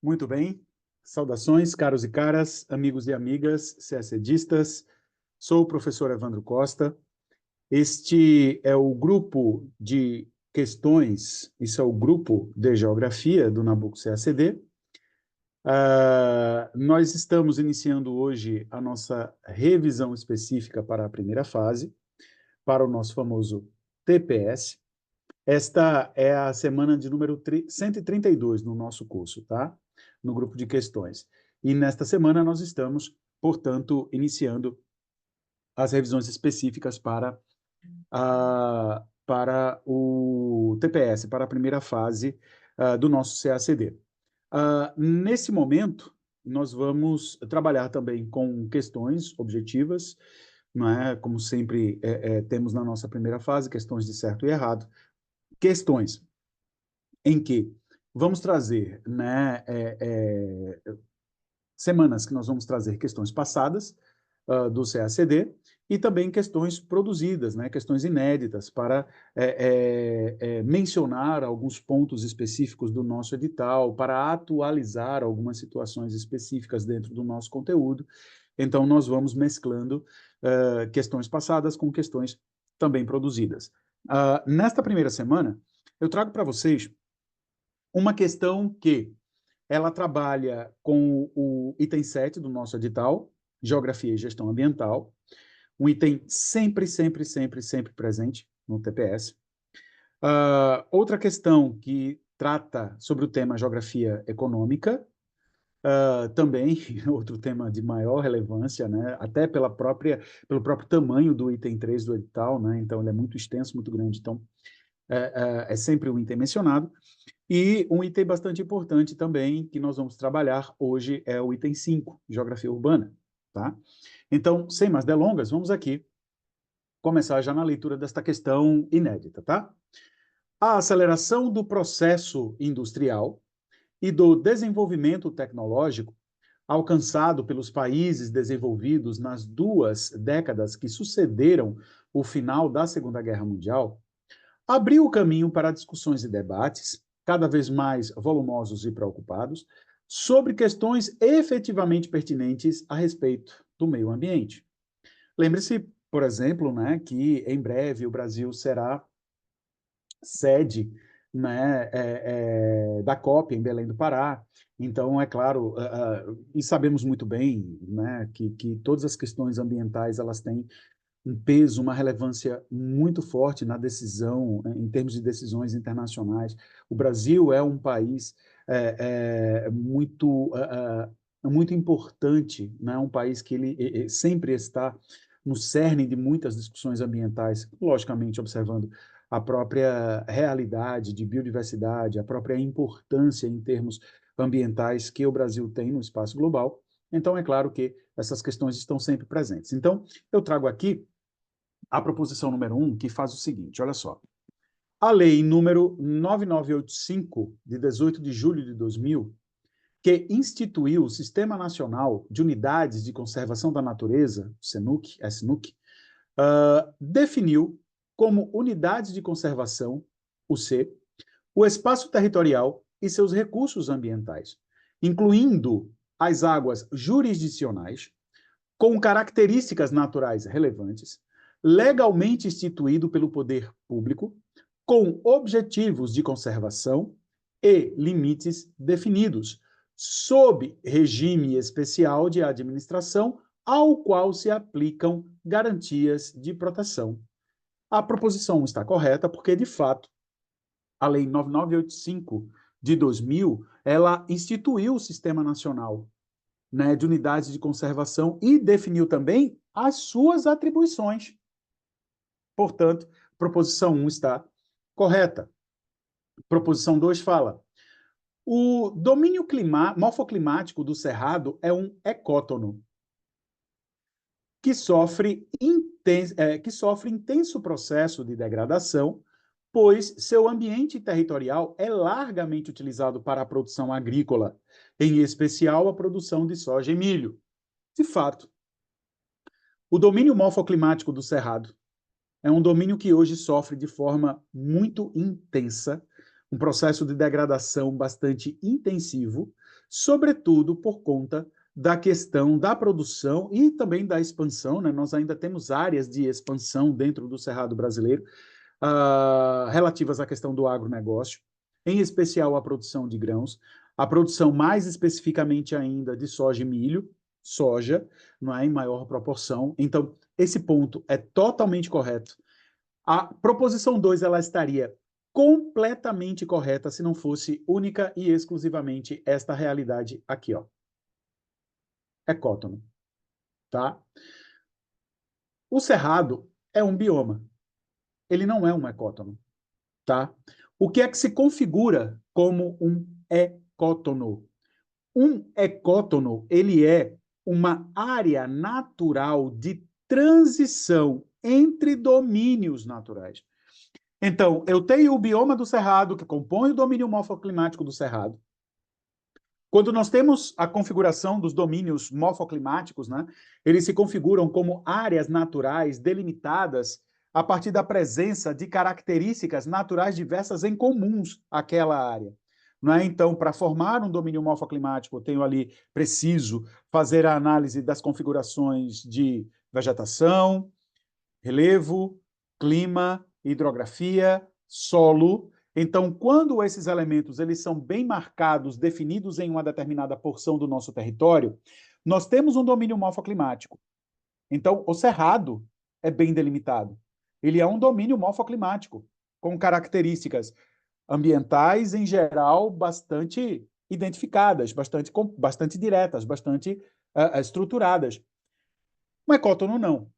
Muito bem. Saudações, caros e caras, amigos e amigas, CACDistas. Sou o professor Evandro Costa. Este é o grupo de questões, isso é o grupo de geografia do Nabucco CACD. Nós estamos iniciando hoje a nossa revisão específica para a primeira fase, para o nosso famoso TPS. Esta é a semana de número 132 no nosso curso, tá? No grupo de questões. E nesta semana nós estamos, portanto, iniciando as revisões específicas para o TPS, para a primeira fase do nosso CACD. Nesse momento, nós vamos trabalhar também com questões objetivas, não é? Como sempre temos na nossa primeira fase, questões de certo e errado, questões em que vamos trazer, né, semanas que nós vamos trazer questões passadas do CACD e também questões produzidas, né, questões inéditas, para mencionar alguns pontos específicos do nosso edital, para atualizar algumas situações específicas dentro do nosso conteúdo. Então, nós vamos mesclando questões passadas com questões também produzidas. Nesta primeira semana, eu trago para vocês uma questão que ela trabalha com o item 7 do nosso edital, Geografia e Gestão Ambiental, um item sempre, sempre, sempre, sempre presente no TPS. Outra questão que trata sobre o tema Geografia Econômica, também outro tema de maior relevância, né? Até pelo próprio tamanho do item 3 do edital, né? Então ele é muito extenso, muito grande, então é sempre um item mencionado. E um item bastante importante também que nós vamos trabalhar hoje é o item 5, Geografia Urbana. Tá? Então, sem mais delongas, vamos aqui começar já na leitura desta questão inédita. Tá? A aceleração do processo industrial e do desenvolvimento tecnológico alcançado pelos países desenvolvidos nas 2 décadas que sucederam o final da Segunda Guerra Mundial abriu o caminho para discussões e debates, cada vez mais volumosos e preocupados, sobre questões efetivamente pertinentes a respeito do meio ambiente. Lembre-se, por exemplo, né, que em breve o Brasil será sede, né, da COP em Belém do Pará. Então, é claro, e sabemos muito bem, né, que todas as questões ambientais elas têm um peso, uma relevância muito forte na decisão, em termos de decisões internacionais. O Brasil é um país muito importante, né? Um país que ele sempre está no cerne de muitas discussões ambientais, logicamente observando a própria realidade de biodiversidade, a própria importância em termos ambientais que o Brasil tem no espaço global. Então, é claro que essas questões estão sempre presentes. Então, eu trago aqui a proposição número 1, que faz o seguinte, olha só. A lei número 9985, de 18 de julho de 2000, que instituiu o Sistema Nacional de Unidades de Conservação da Natureza, SNUC, definiu como unidades de conservação, UC, o espaço territorial e seus recursos ambientais, incluindo as águas jurisdicionais, com características naturais relevantes, legalmente instituído pelo poder público, com objetivos de conservação e limites definidos, sob regime especial de administração, ao qual se aplicam garantias de proteção. A proposição está correta porque, de fato, a Lei 9985 de 2000, ela instituiu o Sistema Nacional, né, de Unidades de Conservação e definiu também as suas atribuições. Portanto, proposição 1 está correta. Proposição 2 fala: o domínio morfoclimático do Cerrado é um ecótono que sofre intenso processo de degradação, pois seu ambiente territorial é largamente utilizado para a produção agrícola, em especial a produção de soja e milho. De fato, o domínio morfoclimático do Cerrado é um domínio que hoje sofre de forma muito intensa um processo de degradação bastante intensivo, sobretudo por conta da questão da produção e também da expansão, né? Nós ainda temos áreas de expansão dentro do Cerrado brasileiro, relativas à questão do agronegócio, em especial a produção de grãos, a produção mais especificamente ainda de soja e milho, soja, não é, em maior proporção. Então, esse ponto é totalmente correto. A proposição 2 ela estaria completamente correta se não fosse única e exclusivamente esta realidade aqui, ó. Ecótono, tá? O cerrado é um bioma, ele não é um ecótono, tá? O que é que se configura como um ecótono? Um ecótono, ele é uma área natural de transição entre domínios naturais. Então, eu tenho o bioma do Cerrado, que compõe o domínio morfoclimático do Cerrado. Quando nós temos a configuração dos domínios morfoclimáticos, né, eles se configuram como áreas naturais delimitadas a partir da presença de características naturais diversas em comuns àquela área. Não é? Então, para formar um domínio morfoclimático, eu tenho ali, preciso fazer a análise das configurações de vegetação, relevo, clima, hidrografia, solo. Então, quando esses elementos eles são bem marcados, definidos em uma determinada porção do nosso território, nós temos um domínio morfoclimático. Então, o cerrado é bem delimitado. Ele é um domínio morfoclimático, com características ambientais, em geral, bastante identificadas, bastante diretas, bastante estruturadas. Um ecótono não.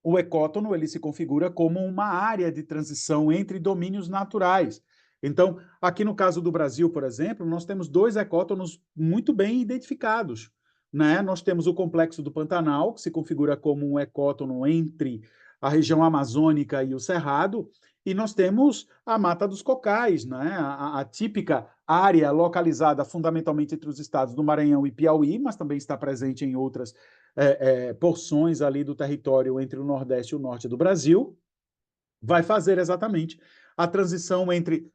O ecótono ele se configura como uma área de transição entre domínios naturais. Então, aqui no caso do Brasil, por exemplo, nós temos dois ecótonos muito bem identificados, né? Nós temos o Complexo do Pantanal, que se configura como um ecótono entre a região amazônica e o Cerrado, e nós temos a Mata dos Cocais, né? A típica área localizada fundamentalmente entre os estados do Maranhão e Piauí, mas também está presente em outras porções ali do território entre o Nordeste e o Norte do Brasil, vai fazer exatamente a transição entre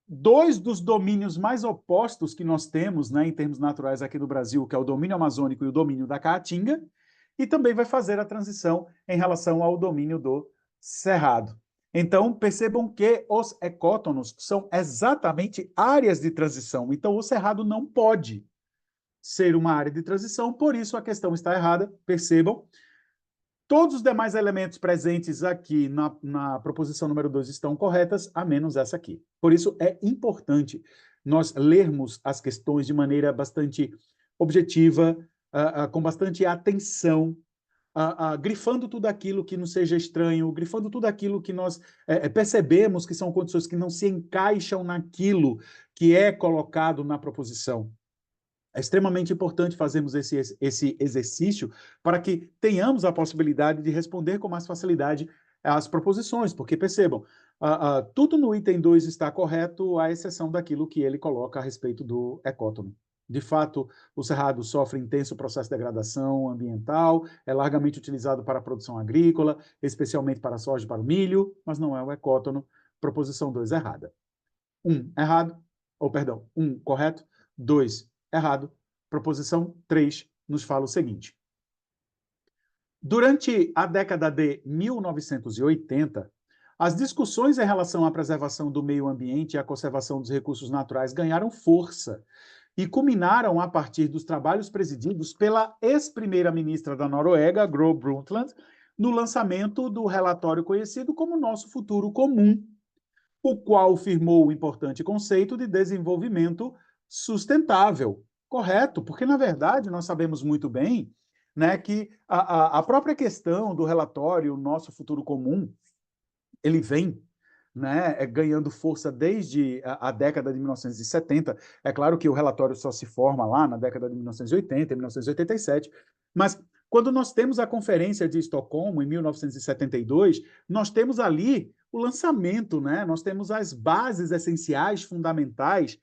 dois dos domínios mais opostos que nós temos, né, em termos naturais aqui do Brasil, que é o domínio amazônico e o domínio da Caatinga, e também vai fazer a transição em relação ao domínio do Cerrado. Então, percebam que os ecótonos são exatamente áreas de transição. Então, o Cerrado não pode ser uma área de transição, por isso a questão está errada, percebam. Todos os demais elementos presentes aqui na proposição número 2 estão corretas, a menos essa aqui. Por isso é importante nós lermos as questões de maneira bastante objetiva, com bastante atenção, grifando tudo aquilo que não seja estranho, grifando tudo aquilo que nós percebemos que são condições que não se encaixam naquilo que é colocado na proposição. É extremamente importante fazermos esse exercício para que tenhamos a possibilidade de responder com mais facilidade às proposições, porque percebam, tudo no item 2 está correto, à exceção daquilo que ele coloca a respeito do ecótono. De fato, o cerrado sofre intenso processo de degradação ambiental, é largamente utilizado para a produção agrícola, especialmente para a soja e para o milho, mas não é o ecótono. Proposição 2 errada. 1 correto, 2 errado. Proposição 3 nos fala o seguinte. Durante a década de 1980, as discussões em relação à preservação do meio ambiente e à conservação dos recursos naturais ganharam força e culminaram a partir dos trabalhos presididos pela ex-primeira-ministra da Noruega, Gro Brundtland, no lançamento do relatório conhecido como Nosso Futuro Comum, o qual firmou o importante conceito de desenvolvimento sustentável. Correto, porque, na verdade, nós sabemos muito bem, né, que a própria questão do relatório Nosso Futuro Comum, ele vem, né, ganhando força desde a década de 1970. É claro que o relatório só se forma lá na década de 1980, 1987, mas quando nós temos a Conferência de Estocolmo, em 1972, nós temos ali o lançamento, né? Nós temos as bases essenciais, fundamentais,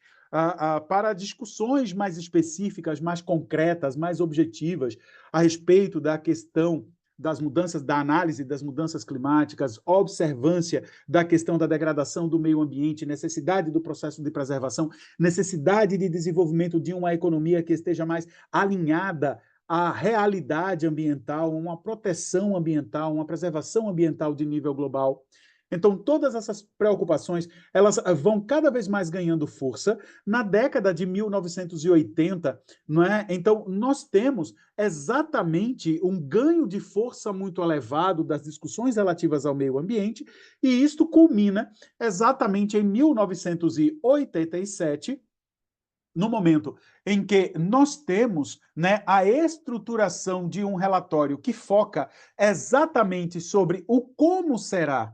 para discussões mais específicas, mais concretas, mais objetivas, a respeito da questão das mudanças, da análise das mudanças climáticas, observância da questão da degradação do meio ambiente, necessidade do processo de preservação, necessidade de desenvolvimento de uma economia que esteja mais alinhada à realidade ambiental, uma proteção ambiental, uma preservação ambiental de nível global. Então, todas essas preocupações, elas vão cada vez mais ganhando força. Na década de 1980, não é? Então, nós temos exatamente um ganho de força muito elevado das discussões relativas ao meio ambiente, e isto culmina exatamente em 1987, no momento em que nós temos, né, a estruturação de um relatório que foca exatamente sobre o como será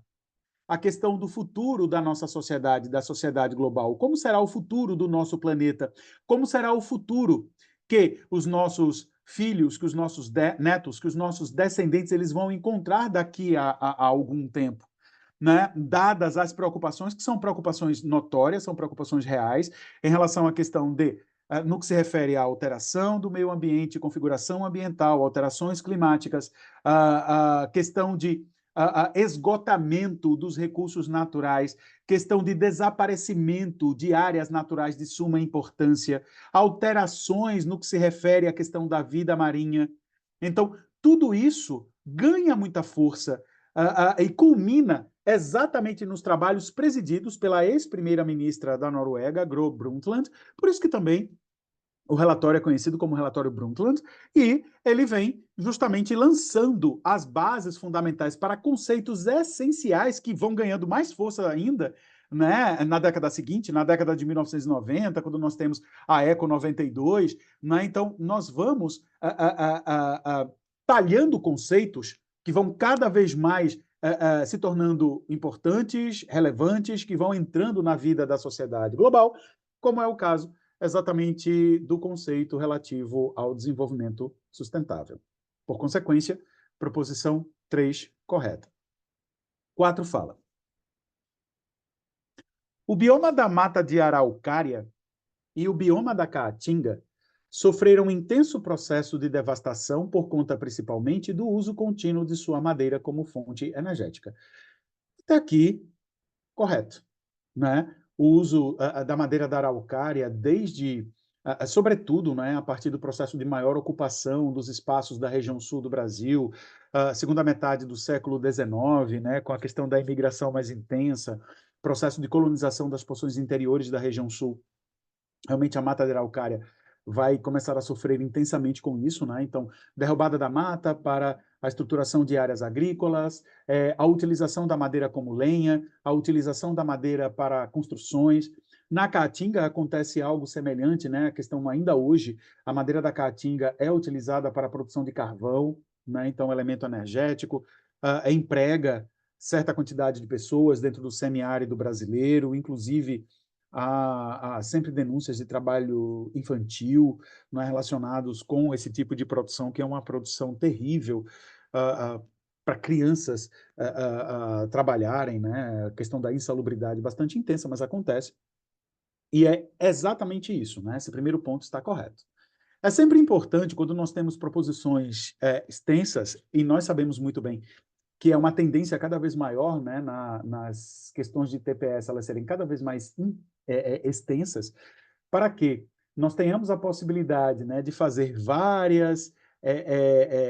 a questão do futuro da nossa sociedade, da sociedade global. Como será o futuro do nosso planeta? Como será o futuro que os nossos filhos, que os nossos netos, que os nossos descendentes, eles vão encontrar daqui a algum tempo? Né? Dadas as preocupações, que são preocupações notórias, são preocupações reais, em relação à questão de, no que se refere à alteração do meio ambiente, configuração ambiental, alterações climáticas, a questão de esgotamento dos recursos naturais, questão de desaparecimento de áreas naturais de suma importância, alterações no que se refere à questão da vida marinha. Então, tudo isso ganha muita força e culmina exatamente nos trabalhos presididos pela ex-primeira-ministra da Noruega, Gro Brundtland, por isso que também o relatório é conhecido como relatório Brundtland, e ele vem justamente lançando as bases fundamentais para conceitos essenciais que vão ganhando mais força ainda, né, na década seguinte, na década de 1990, quando nós temos a Eco 92, né, então nós vamos talhando conceitos que vão cada vez mais se tornando importantes, relevantes, que vão entrando na vida da sociedade global, como é o caso exatamente do conceito relativo ao desenvolvimento sustentável. Por consequência, proposição 3, correta. 4 fala: o bioma da mata de araucária e o bioma da caatinga sofreram um intenso processo de devastação por conta principalmente do uso contínuo de sua madeira como fonte energética. Até aqui, correto, né? O uso da madeira da araucária, desde, sobretudo, né, a partir do processo de maior ocupação dos espaços da região sul do Brasil, segunda metade do século XIX, né, com a questão da imigração mais intensa, processo de colonização das porções interiores da região sul. Realmente a mata da araucária vai começar a sofrer intensamente com isso, né? Então, derrubada da mata para a estruturação de áreas agrícolas, a utilização da madeira como lenha, a utilização da madeira para construções. Na Caatinga acontece algo semelhante, né? A questão ainda hoje, a madeira da Caatinga é utilizada para a produção de carvão, né? Então, elemento energético, emprega certa quantidade de pessoas dentro do semiárido brasileiro, inclusive há sempre denúncias de trabalho infantil, né, relacionados com esse tipo de produção, que é uma produção terrível para crianças trabalharem, né? A questão da insalubridade bastante intensa, mas acontece. E é exatamente isso, né? Esse primeiro ponto está correto. É sempre importante, quando nós temos proposições extensas, e nós sabemos muito bem que é uma tendência cada vez maior, né, nas questões de TPS, elas serem cada vez mais extensas, para que nós tenhamos a possibilidade, né, de fazer várias,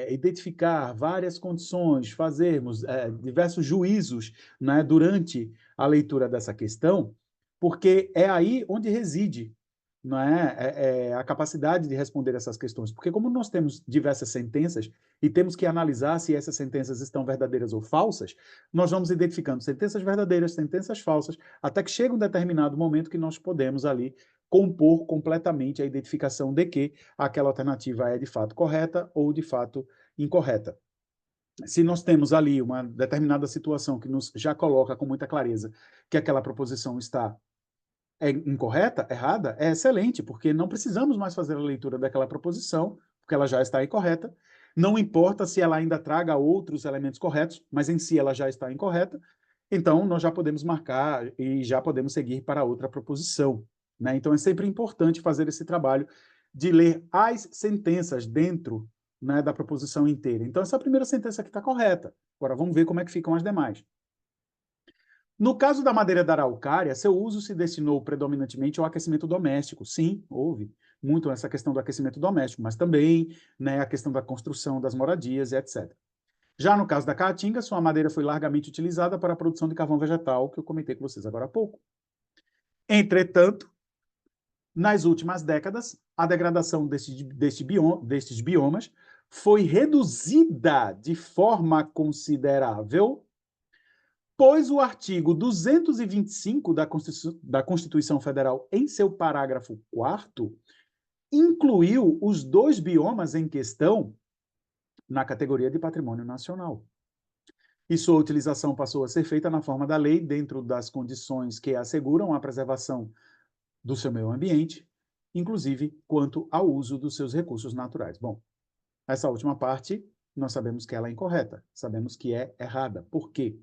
identificar várias condições, fazermos diversos juízos, né, durante a leitura dessa questão, porque é aí onde reside, não é, a capacidade de responder essas questões. Porque como nós temos diversas sentenças e temos que analisar se essas sentenças estão verdadeiras ou falsas, nós vamos identificando sentenças verdadeiras, sentenças falsas, até que chega um determinado momento que nós podemos ali compor completamente a identificação de que aquela alternativa é de fato correta ou de fato incorreta. Se nós temos ali uma determinada situação que nos já coloca com muita clareza que aquela proposição está incorreta, errada, é excelente, porque não precisamos mais fazer a leitura daquela proposição, porque ela já está incorreta. Não importa se ela ainda traga outros elementos corretos, mas em si ela já está incorreta. Então, nós já podemos marcar e já podemos seguir para outra proposição, né? Então, é sempre importante fazer esse trabalho de ler as sentenças dentro né, da proposição inteira. Então, essa primeira sentença aqui está correta. Agora, vamos ver como é que ficam as demais. No caso da madeira da araucária, seu uso se destinou predominantemente ao aquecimento doméstico. Sim, houve muito essa questão do aquecimento doméstico, mas também, né, a questão da construção das moradias e etc. Já no caso da caatinga, sua madeira foi largamente utilizada para a produção de carvão vegetal, que eu comentei com vocês agora há pouco. Entretanto, nas últimas décadas, a degradação destes biomas foi reduzida de forma considerável, pois o artigo 225 da Constituição Federal, em seu parágrafo 4º, incluiu os 2 biomas em questão na categoria de patrimônio nacional. E sua utilização passou a ser feita na forma da lei, dentro das condições que asseguram a preservação do seu meio ambiente, inclusive quanto ao uso dos seus recursos naturais. Bom, essa última parte, nós sabemos que ela é incorreta, sabemos que é errada. Por quê?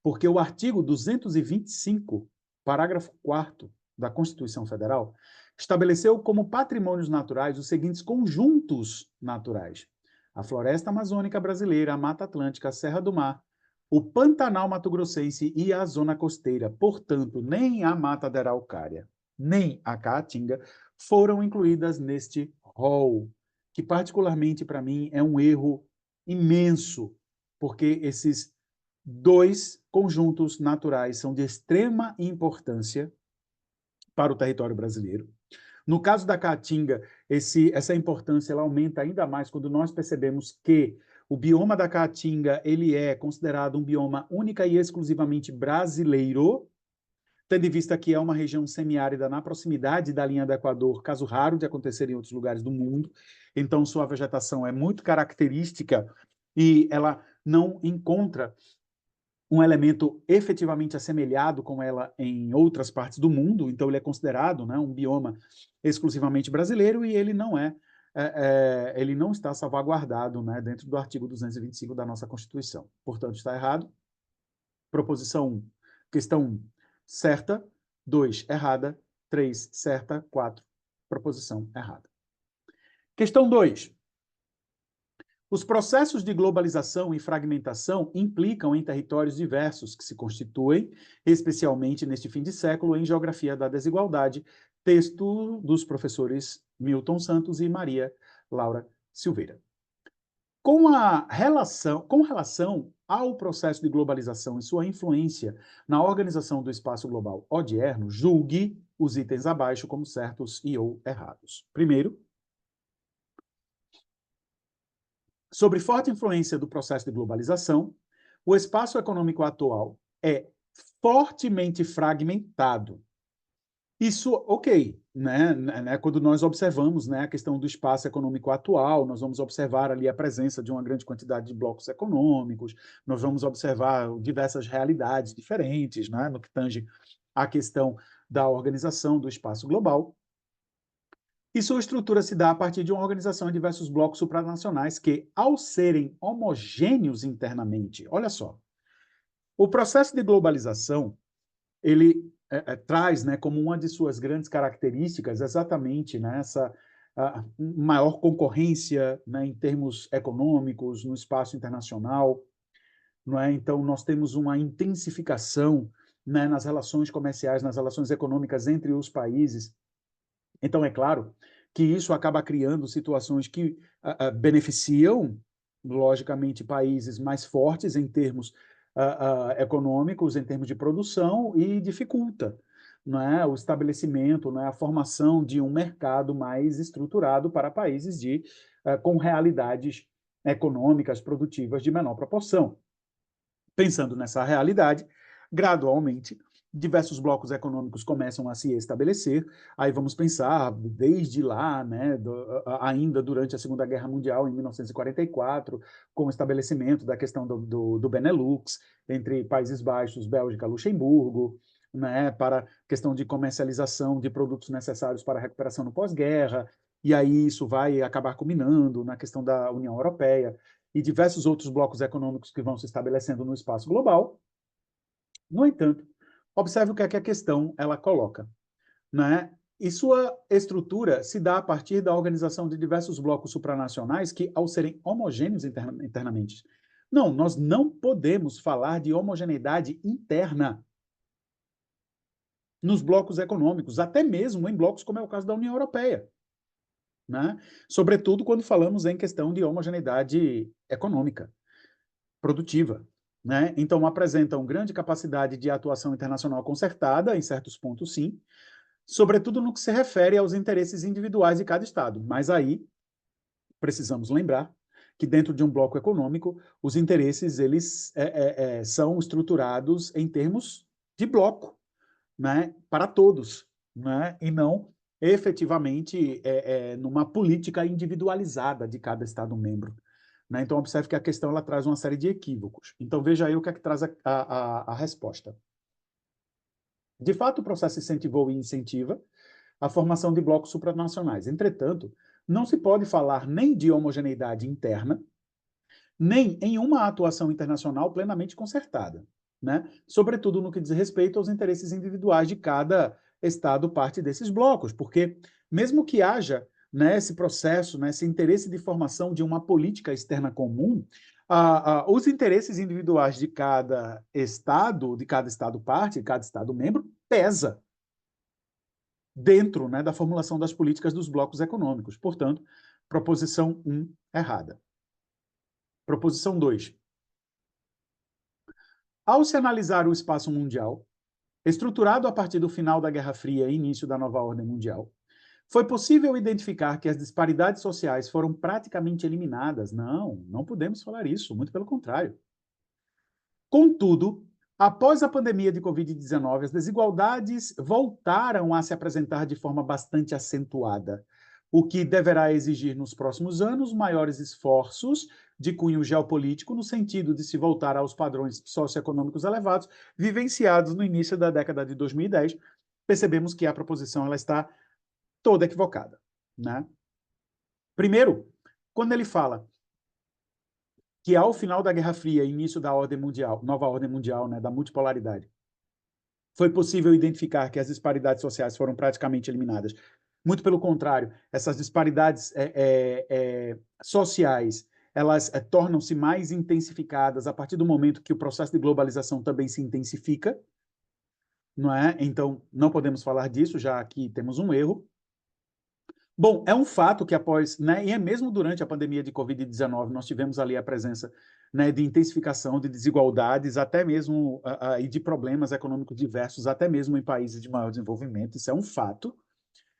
Porque o artigo 225, parágrafo 4º da Constituição Federal, estabeleceu como patrimônios naturais os seguintes conjuntos naturais: a floresta amazônica brasileira, a Mata Atlântica, a Serra do Mar, o Pantanal mato-grossense e a zona costeira. Portanto, nem a Mata da Araucária, nem a Caatinga foram incluídas neste rol, que particularmente para mim é um erro imenso, porque esses 2 conjuntos naturais são de extrema importância para o território brasileiro. No caso da Caatinga, essa importância ela aumenta ainda mais quando nós percebemos que o bioma da Caatinga ele é considerado um bioma única e exclusivamente brasileiro, tendo em vista que é uma região semiárida na proximidade da linha do Equador, caso raro de acontecer em outros lugares do mundo. Então, sua vegetação é muito característica e ela não encontra um elemento efetivamente assemelhado com ela em outras partes do mundo, então ele é considerado, né, um bioma exclusivamente brasileiro e ele não ele não está salvaguardado, né, dentro do artigo 225 da nossa Constituição. Portanto, está errado. Proposição 1, questão 1, certa. 2, errada. 3, certa. 4, proposição errada. Questão 2. Os processos de globalização e fragmentação implicam em territórios diversos que se constituem, especialmente neste fim de século, em Geografia da Desigualdade, texto dos professores Milton Santos e Maria Laura Silveira. Com relação ao processo de globalização e sua influência na organização do espaço global odierno, julgue os itens abaixo como certos e ou errados. Primeiro, sobre forte influência do processo de globalização, o espaço econômico atual é fortemente fragmentado. Isso, ok, né? Quando nós observamos, né, a questão do espaço econômico atual, nós vamos observar ali a presença de uma grande quantidade de blocos econômicos, nós vamos observar diversas realidades diferentes, né, no que tange à questão da organização do espaço global. E sua estrutura se dá a partir de uma organização em diversos blocos supranacionais que, ao serem homogêneos internamente, olha só, o processo de globalização, ele traz, né, como uma de suas grandes características exatamente, né, essa maior concorrência, né, em termos econômicos no espaço internacional, não é? Então, nós temos uma intensificação, né, nas relações comerciais, nas relações econômicas entre os países. Então, é claro que isso acaba criando situações que beneficiam, logicamente, países mais fortes em termos econômicos, em termos de produção, e dificulta, não é, o estabelecimento, não é, a formação de um mercado mais estruturado para países com realidades econômicas, produtivas de menor proporção. Pensando nessa realidade, gradualmente, diversos blocos econômicos começam a se estabelecer. Aí vamos pensar desde lá, né, ainda durante a Segunda Guerra Mundial, em 1944, com o estabelecimento da questão do Benelux, entre Países Baixos, Bélgica, Luxemburgo, né, para questão de comercialização de produtos necessários para a recuperação no pós-guerra, e aí isso vai acabar culminando na questão da União Europeia e diversos outros blocos econômicos que vão se estabelecendo no espaço global. No entanto, observe o que é que a questão ela coloca, né? E sua estrutura se dá a partir da organização de diversos blocos supranacionais que, ao serem homogêneos internamente, não, nós não podemos falar de homogeneidade interna nos blocos econômicos, até mesmo em blocos como é o caso da União Europeia, né? Sobretudo quando falamos em questão de homogeneidade econômica, produtiva, né? Então, apresentam grande capacidade de atuação internacional concertada, em certos pontos, sim, sobretudo no que se refere aos interesses individuais de cada Estado. Mas aí, precisamos lembrar que dentro de um bloco econômico, os interesses eles são estruturados em termos de bloco, né, para todos, né, e não efetivamente numa política individualizada de cada Estado-membro. Né? Então, observe que a questão ela traz uma série de equívocos. Então, veja aí o que é que traz a resposta. De fato, o processo incentivou e incentiva a formação de blocos supranacionais. Entretanto, não se pode falar nem de homogeneidade interna, nem em uma atuação internacional plenamente concertada, né? Sobretudo no que diz respeito aos interesses individuais de cada Estado parte desses blocos, porque mesmo que haja, né, esse processo, né, esse interesse de formação de uma política externa comum, os interesses individuais de cada Estado parte, de cada Estado membro, pesa dentro, né, da formulação das políticas dos blocos econômicos. Portanto, proposição 1 errada. Proposição 2. Ao se analisar o espaço mundial, estruturado a partir do final da Guerra Fria e início da nova ordem mundial, foi possível identificar que as disparidades sociais foram praticamente eliminadas? Não, não podemos falar isso, muito pelo contrário. Contudo, após a pandemia de Covid-19, as desigualdades voltaram a se apresentar de forma bastante acentuada, o que deverá exigir nos próximos anos maiores esforços de cunho geopolítico no sentido de se voltar aos padrões socioeconômicos elevados vivenciados no início da década de 2010. Percebemos que a proposição ela está toda equivocada, né? Primeiro, quando ele fala que ao final da Guerra Fria e início da ordem mundial, nova ordem mundial, né, da multipolaridade, foi possível identificar que as disparidades sociais foram praticamente eliminadas. Muito pelo contrário, essas disparidades sociais, elas tornam-se mais intensificadas a partir do momento que o processo de globalização também se intensifica, não é? Então, não podemos falar disso, já que temos um erro. Bom, é um fato que após, né, e é mesmo durante a pandemia de Covid-19, nós tivemos ali a presença, né, de intensificação de desigualdades, até mesmo e de problemas econômicos diversos, até mesmo em países de maior desenvolvimento. Isso é um fato.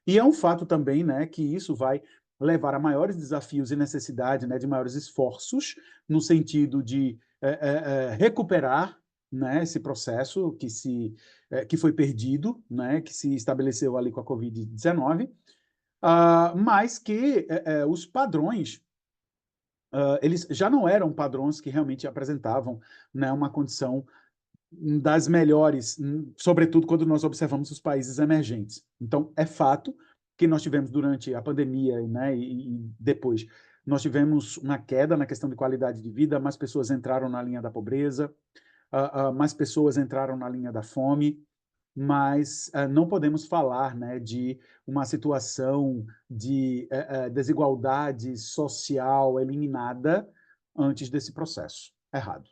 E é um fato também, né, que isso vai levar a maiores desafios e necessidade, né, de maiores esforços no sentido de recuperar, né, esse processo que foi perdido, né, que se estabeleceu ali com a Covid-19. Mas que os padrões, eles já não eram padrões que realmente apresentavam, né, uma condição das melhores, sobretudo quando nós observamos os países emergentes. Então, é fato que nós tivemos durante a pandemia, né, e depois, nós tivemos uma queda na questão de qualidade de vida, mais pessoas entraram na linha da pobreza, mais pessoas entraram na linha da fome, mas não podemos falar, né, de uma situação de desigualdade social eliminada antes desse processo. Errado.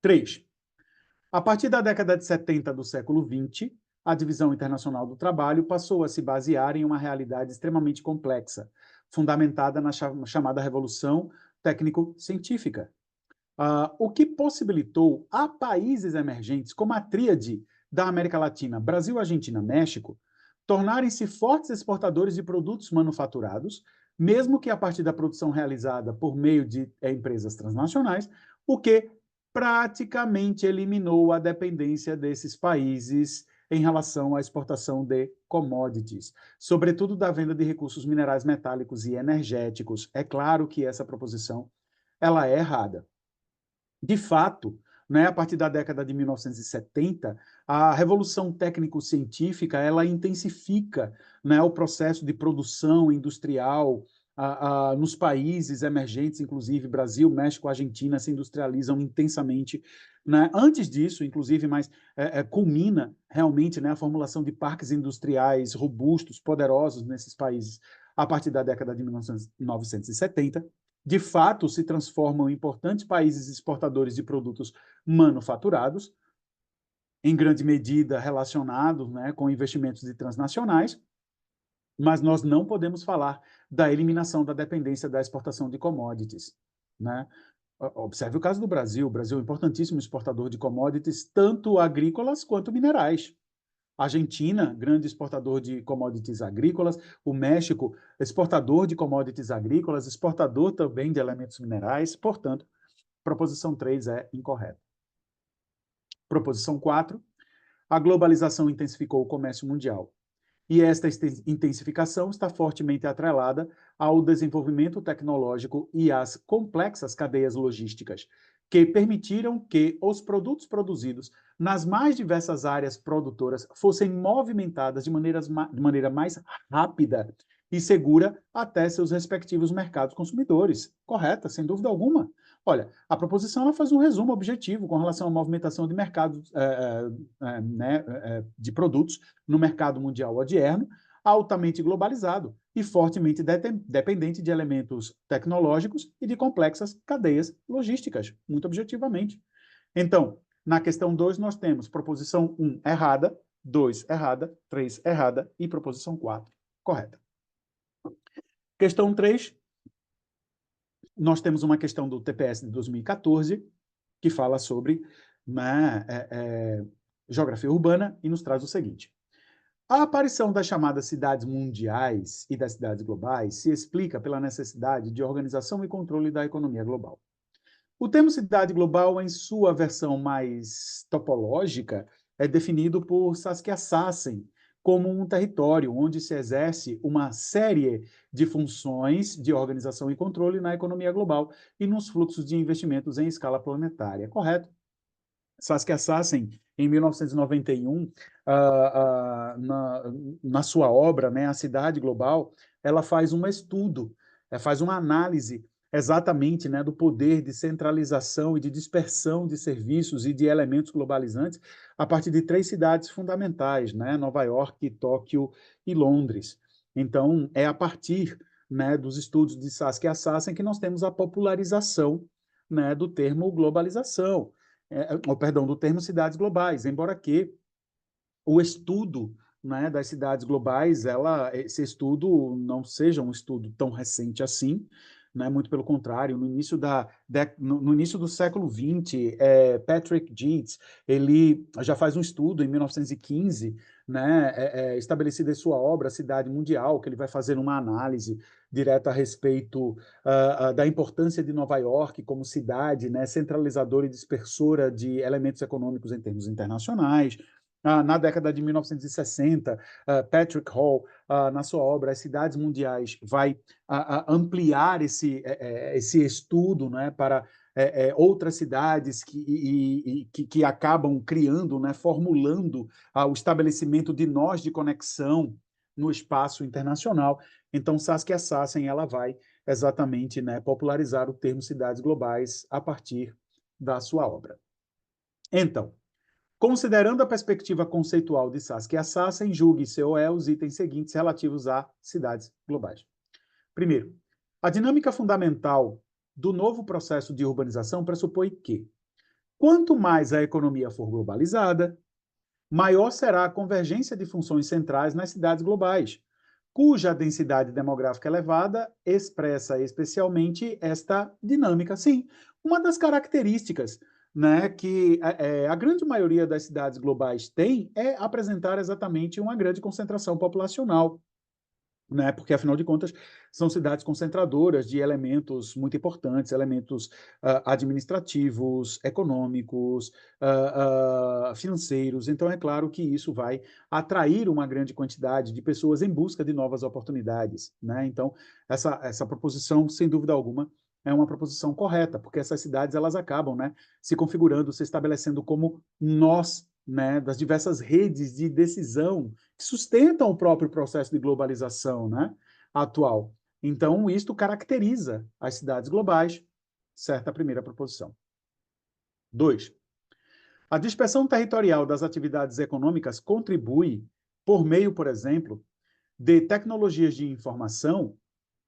3. A partir da década de 70 do século XX, a divisão internacional do trabalho passou a se basear em uma realidade extremamente complexa, fundamentada na chamada Revolução Técnico-Científica, o que possibilitou a países emergentes, como a tríade da América Latina, Brasil, Argentina, México, tornarem-se fortes exportadores de produtos manufaturados, mesmo que a partir da produção realizada por meio de empresas transnacionais, o que praticamente eliminou a dependência desses países em relação à exportação de commodities, sobretudo da venda de recursos minerais metálicos e energéticos. É claro que essa proposição ela é errada. De fato, né, a partir da década de 1970, a revolução técnico-científica ela intensifica, né, o processo de produção industrial nos países emergentes, inclusive Brasil, México, Argentina, se industrializam intensamente, né? Antes disso, inclusive, mas culmina realmente, né, a formulação de parques industriais robustos, poderosos nesses países a partir da década de 1970. De fato, se transformam em importantes países exportadores de produtos manufaturados, em grande medida relacionados, né, com investimentos de transnacionais, mas nós não podemos falar da eliminação da dependência da exportação de commodities, né? Observe o caso do Brasil. O Brasil é um importantíssimo exportador de commodities, tanto agrícolas quanto minerais. A Argentina, grande exportador de commodities agrícolas. O México, exportador de commodities agrícolas, exportador também de elementos minerais. Portanto, proposição 3 é incorreta. Proposição 4, a globalização intensificou o comércio mundial. E esta intensificação está fortemente atrelada ao desenvolvimento tecnológico e às complexas cadeias logísticas, que permitiram que os produtos produzidos nas mais diversas áreas produtoras fossem movimentadas de maneira mais rápida e segura até seus respectivos mercados consumidores. Correta, sem dúvida alguma. Olha, a proposição ela faz um resumo objetivo com relação à movimentação de mercados de produtos no mercado mundial odierno, altamente globalizado e fortemente dependente de elementos tecnológicos e de complexas cadeias logísticas, muito objetivamente. Então, na questão 2, nós temos proposição 1 errada, 2 errada, 3 errada e proposição 4 correta. Questão 3, nós temos uma questão do TPS de 2014, que fala sobre geografia urbana e nos traz o seguinte. A aparição das chamadas cidades mundiais e das cidades globais se explica pela necessidade de organização e controle da economia global. O termo cidade global, em sua versão mais topológica, é definido por Saskia Sassen como um território onde se exerce uma série de funções de organização e controle na economia global e nos fluxos de investimentos em escala planetária. Correto? Saskia Sassen, em 1991, na sua obra, né, A Cidade Global, ela faz um estudo, faz uma análise exatamente, né, do poder de centralização e de dispersão de serviços e de elementos globalizantes a partir de 3 cidades fundamentais, né, Nova York, Tóquio e Londres. Então, é a partir, né, dos estudos de Saskia Sassen que nós temos a popularização, né, do termo globalização. Do termo cidades globais, embora que o estudo, né, das cidades globais, esse estudo não seja um estudo tão recente assim, né, muito pelo contrário, no início do século XX, Patrick Dietz, ele já faz um estudo em 1915, né, estabelecido em sua obra Cidade Mundial, que ele vai fazer uma análise direta a respeito da importância de Nova York como cidade, né, centralizadora e dispersora de elementos econômicos em termos internacionais. Na década de 1960, Patrick Hall, na sua obra As Cidades Mundiais, vai ampliar esse estudo, né, para outras cidades que acabam criando, né, formulando o estabelecimento de nós de conexão no espaço internacional. Então, Saskia Sassen ela vai exatamente, né, popularizar o termo cidades globais a partir da sua obra. Então, considerando a perspectiva conceitual de Saskia Sassen, julgue COE os itens seguintes relativos a cidades globais. Primeiro, a dinâmica fundamental do novo processo de urbanização pressupõe que, quanto mais a economia for globalizada, maior será a convergência de funções centrais nas cidades globais, cuja densidade demográfica elevada expressa especialmente esta dinâmica. Sim, uma das características, né, que a grande maioria das cidades globais tem é apresentar exatamente uma grande concentração populacional, né, porque, afinal de contas, são cidades concentradoras de elementos muito importantes, elementos administrativos, econômicos, financeiros. Então, é claro que isso vai atrair uma grande quantidade de pessoas em busca de novas oportunidades, né? Então, essa proposição, sem dúvida alguma, é uma proposição correta, porque essas cidades elas acabam, né, se configurando, se estabelecendo como nós, né, das diversas redes de decisão que sustentam o próprio processo de globalização, né, atual. Então, isto caracteriza as cidades globais, certa primeira proposição. 2. A dispersão territorial das atividades econômicas contribui, por meio, por exemplo, de tecnologias de informação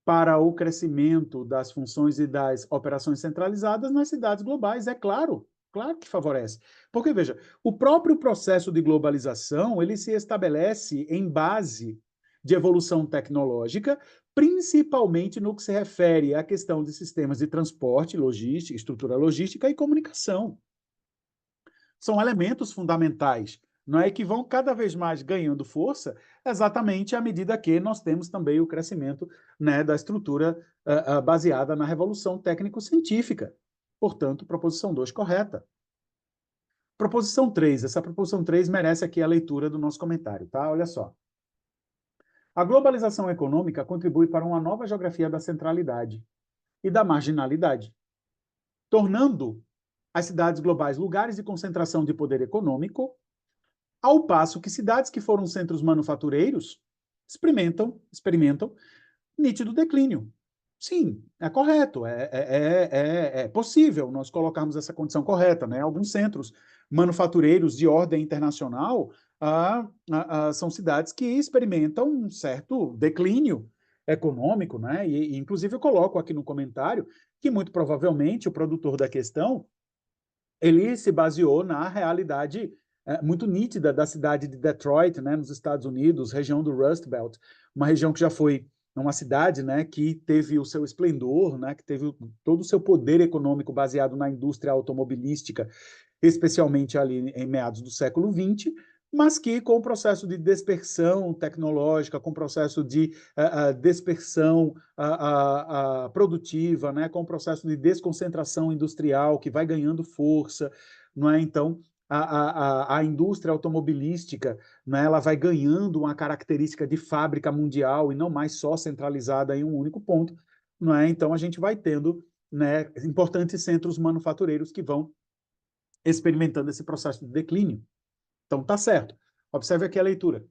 para o crescimento das funções e das operações centralizadas nas cidades globais, é claro. Claro que favorece. Porque, veja, o próprio processo de globalização, ele se estabelece em base de evolução tecnológica, principalmente no que se refere à questão de sistemas de transporte, logística, estrutura logística e comunicação. São elementos fundamentais, não é, que vão cada vez mais ganhando força, exatamente à medida que nós temos também o crescimento, né, da estrutura baseada na revolução técnico-científica. Portanto, proposição 2 correta. Proposição 3, essa proposição 3 merece aqui a leitura do nosso comentário, tá? Olha só. A globalização econômica contribui para uma nova geografia da centralidade e da marginalidade, tornando as cidades globais lugares de concentração de poder econômico, ao passo que cidades que foram centros manufatureiros experimentam nítido declínio. Sim, é correto, é possível nós colocarmos essa condição correta, né? Alguns centros manufatureiros de ordem internacional são cidades que experimentam um certo declínio econômico, né? E, inclusive, eu coloco aqui no comentário que, muito provavelmente, o produtor da questão ele se baseou na realidade muito nítida da cidade de Detroit, né, nos Estados Unidos, região do Rust Belt, uma região que já foi uma cidade, né, que teve o seu esplendor, né, que teve todo o seu poder econômico baseado na indústria automobilística, especialmente ali em meados do século XX, mas que com o processo de dispersão tecnológica, com o processo de dispersão produtiva, né, com o processo de desconcentração industrial que vai ganhando força, não é? Então, a indústria automobilística, né, ela vai ganhando uma característica de fábrica mundial e não mais só centralizada em um único ponto, não é? Então, a gente vai tendo, né, importantes centros manufatureiros que vão experimentando esse processo de declínio. Então, tá certo. Observe aqui a leitura.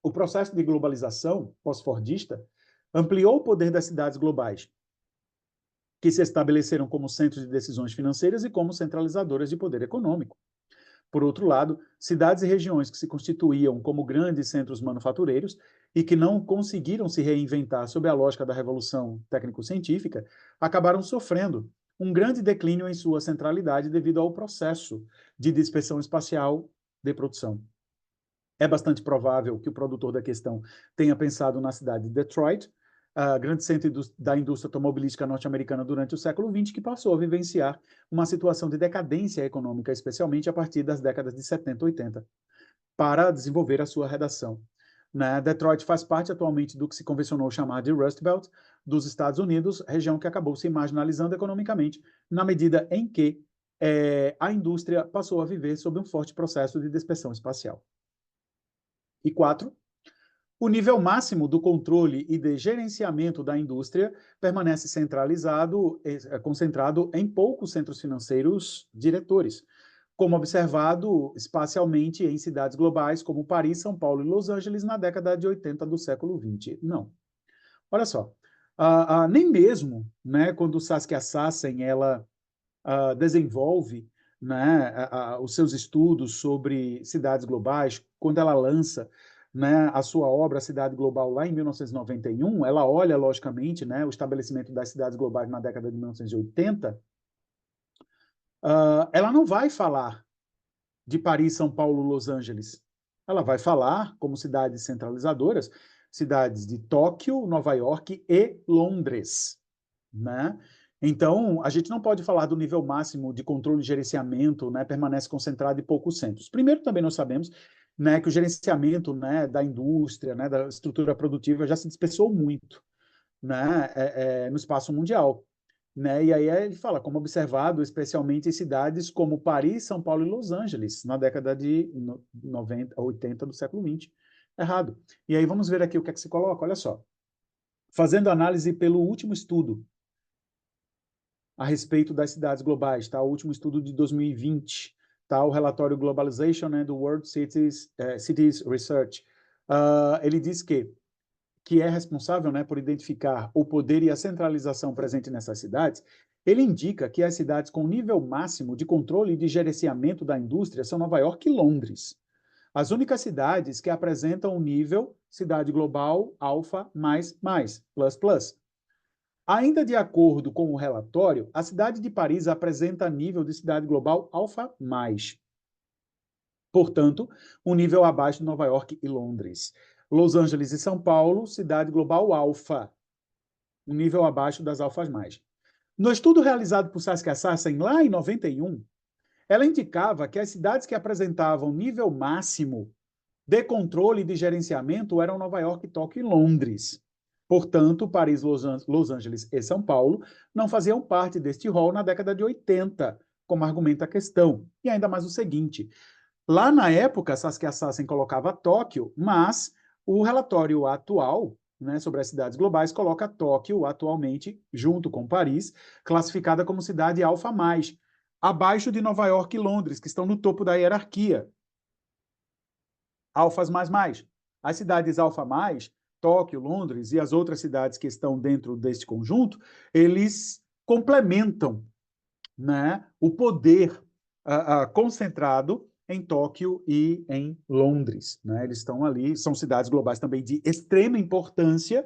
O processo de globalização pós-fordista ampliou o poder das cidades globais, que se estabeleceram como centros de decisões financeiras e como centralizadoras de poder econômico. Por outro lado, cidades e regiões que se constituíam como grandes centros manufatureiros e que não conseguiram se reinventar sob a lógica da revolução técnico-científica, acabaram sofrendo um grande declínio em sua centralidade devido ao processo de dispersão espacial de produção. É bastante provável que o produtor da questão tenha pensado na cidade de Detroit, grande centro da indústria automobilística norte-americana durante o século XX, que passou a vivenciar uma situação de decadência econômica, especialmente a partir das décadas de 70 e 80, para desenvolver a sua redação. Né? Detroit faz parte atualmente do que se convencionou chamar de Rust Belt dos Estados Unidos, região que acabou se marginalizando economicamente, na medida em que a indústria passou a viver sob um forte processo de dispersão espacial. E 4, o nível máximo do controle e de gerenciamento da indústria permanece concentrado em poucos centros financeiros diretores, como observado espacialmente em cidades globais como Paris, São Paulo e Los Angeles na década de 80 do século XX. Não. Olha só, nem mesmo, né, quando Saskia Sassen ela desenvolve, né, os seus estudos sobre cidades globais, quando ela lança, né, a sua obra Cidade Global lá em 1991, ela olha, logicamente, né, o estabelecimento das cidades globais na década de 1980, ela não vai falar de Paris, São Paulo, Los Angeles. Ela vai falar como cidades centralizadoras, cidades de Tóquio, Nova York e Londres, né? Então, a gente não pode falar do nível máximo de controle e gerenciamento, né, permanece concentrado em poucos centros. Primeiro, também nós sabemos, né, que o gerenciamento, né, da indústria, né, da estrutura produtiva já se dispersou muito, né, no espaço mundial. Né? E aí ele fala, como observado, especialmente em cidades como Paris, São Paulo e Los Angeles, na década de 90, 80 do século XX. Errado. E aí vamos ver aqui o que é que se coloca, olha só. Fazendo análise pelo último estudo a respeito das cidades globais, tá? O último estudo de 2020, tá? O relatório Globalization and the World Cities Research. Ele diz que que é responsável, né, por identificar o poder e a centralização presente nessas cidades, ele indica que as cidades com nível máximo de controle e de gerenciamento da indústria são Nova York e Londres. As únicas cidades que apresentam o nível cidade global alfa++, plus, plus. Ainda de acordo com o relatório, a cidade de Paris apresenta nível de cidade global alfa+. Portanto, um nível abaixo de Nova York e Londres. Los Angeles e São Paulo, cidade global alfa, um nível abaixo das alfas mais. No estudo realizado por Saskia Sassen, lá em 91, ela indicava que as cidades que apresentavam nível máximo de controle e de gerenciamento eram Nova York, Tóquio e Londres. Portanto, Paris, Los Angeles e São Paulo não faziam parte deste rol na década de 80, como argumenta a questão. E ainda mais o seguinte, lá na época, Saskia Sassen colocava Tóquio, mas o relatório atual, né, sobre as cidades globais, coloca Tóquio atualmente, junto com Paris, classificada como cidade alfa+, abaixo de Nova York e Londres, que estão no topo da hierarquia. Alfas++. As cidades alfa+, Tóquio, Londres e as outras cidades que estão dentro deste conjunto, eles complementam, né, o poder concentrado em Tóquio e em Londres, né? Eles estão ali, são cidades globais também de extrema importância,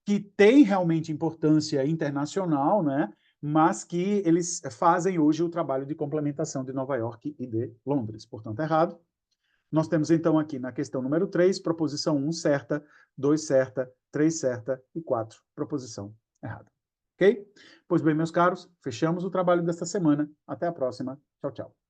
que têm realmente importância internacional, né? Mas que eles fazem hoje o trabalho de complementação de Nova York e de Londres. Portanto, errado. Nós temos, então, aqui na questão número 3, proposição 1 certa, 2 certa, 3 certa e 4 proposição errada. Ok? Pois bem, meus caros, fechamos o trabalho desta semana. Até a próxima. Tchau, tchau.